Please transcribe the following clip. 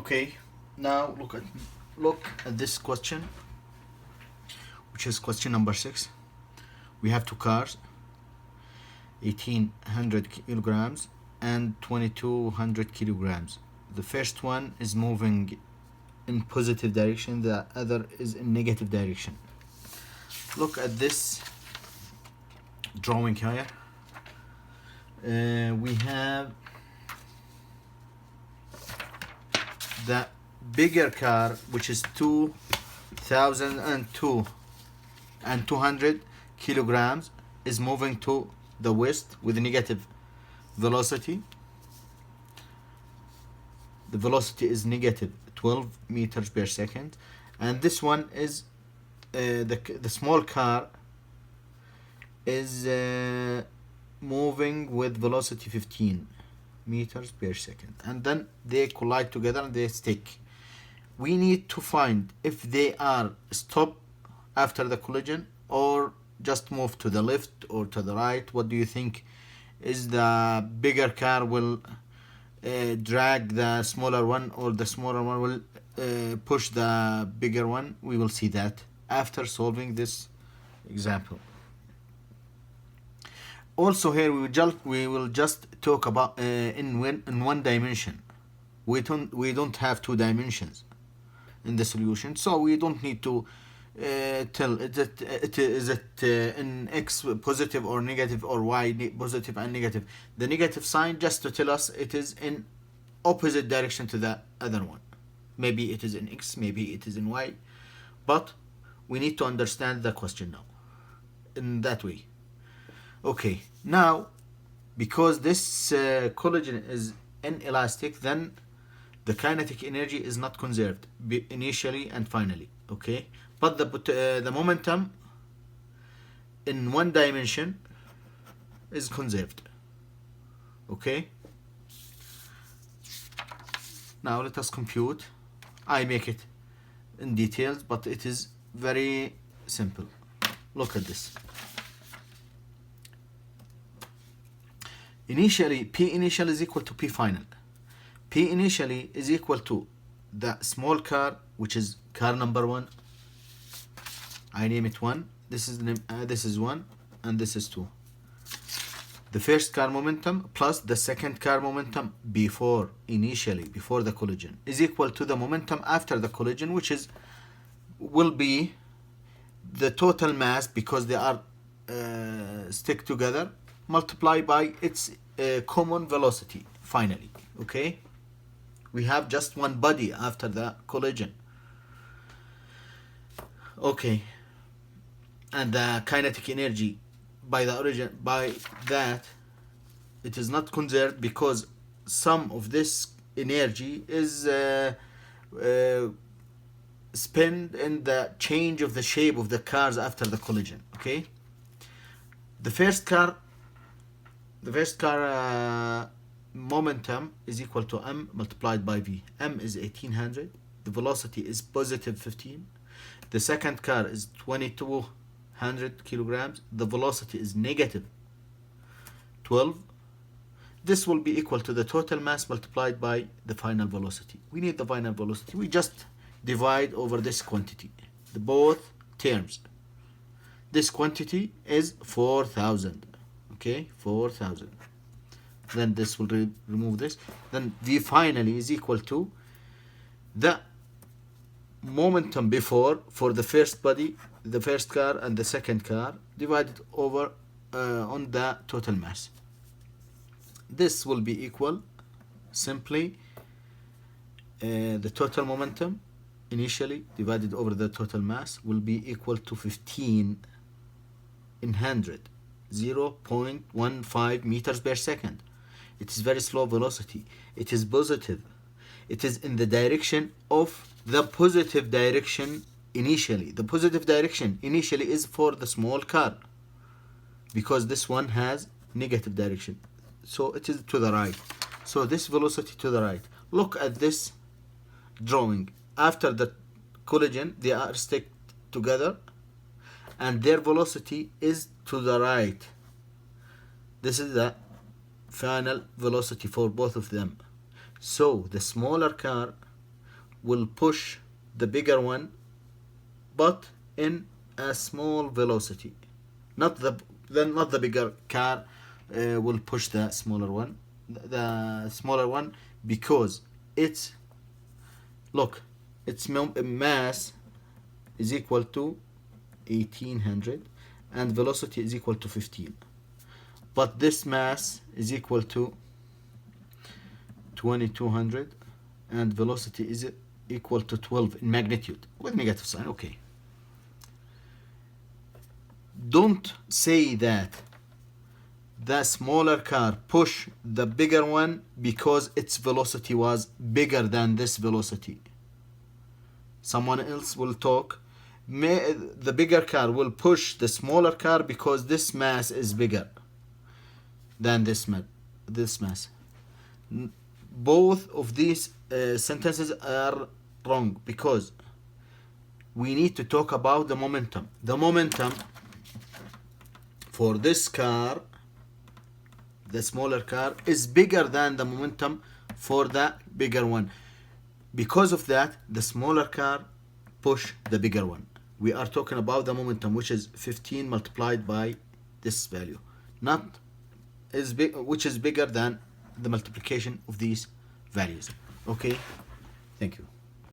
Okay, now look at this question, which is question number 6. We have two cars, 1800 kilograms and 2200 kilograms. The first one is moving in positive direction, the other is in negative direction. Look at this drawing here. We have the bigger car, which is 2,200 kilograms, is moving to the west with negative velocity. The velocity is negative 12 meters per second, and this one is the small car is moving with velocity 15 meters per second, and then they collide together and they stick. We need to find if they are stopped after the collision or just move to the left or to the right. What do you think? Is the bigger car will drag the smaller one, or the smaller one will push the bigger one? We will see that after solving this example. Also here we will just talk about in one dimension. We don't have two dimensions in the solution, so we don't need to tell is it in x positive or negative, or y positive and negative. The negative sign just to tell us it is in opposite direction to the other one. Maybe it is in x, maybe it is in y, but we need to understand the question now in that way. Okay, now because this collision is inelastic, then the kinetic energy is not conserved initially and finally. Okay, but the momentum in one dimension is conserved. Okay, now let us compute. I make it in details, but it is very simple. Look at this. Initially, P initial is equal to P final. P initially is equal to the small car, which is car number 1. I name it 1. This is 1, and this is 2. The first car momentum plus the second car momentum before the collision is equal to the momentum after the collision, which will be the total mass, because they are stick together, multiplied by its common velocity finally. Okay, we have just one body after the collision. Okay, and the kinetic energy by that it is not conserved, because some of this energy is spent in the change of the shape of the cars after the collision. Okay, the first car momentum is equal to m multiplied by v. M is 1800. The velocity is positive 15. The second car is 2200 kilograms. The velocity is negative 12. This will be equal to the total mass multiplied by the final velocity. We need the final velocity. We just divide over this quantity, the both terms. This quantity is 4,000. Okay, 4,000. Then this will remove this. Then V finally is equal to the momentum before for the first body, the first car and the second car, divided over on the total mass. This will be equal simply the total momentum initially divided over the total mass will be equal to 15 in 100, 0.15 meters per second. It is very slow velocity. It is positive. It is in the direction of the positive direction initially. The positive direction initially is for the small car, because this one has negative direction. So it is to the right. So this velocity to the right. Look at this drawing. After the collision, they are stick together, and their velocity is to the right. This is the final velocity for both of them. So the smaller car will push the bigger one, but in a small velocity. Not the bigger car will push the smaller one. The smaller one, because its mass is equal to 1800 and velocity is equal to 15. But this mass is equal to 2200 and velocity is equal to 12 in magnitude with negative sign. Okay. Don't say that the smaller car pushed the bigger one because its velocity was bigger than this velocity. Someone else will talk. The bigger car will push the smaller car because this mass is bigger than this mass. Both of these sentences are wrong, because we need to talk about the momentum. The momentum for this car, the smaller car, is bigger than the momentum for the bigger one. Because of that, the smaller car push the bigger one. We are talking about the momentum, which is 15 multiplied by this value, which is bigger than the multiplication of these values. Okay, thank you.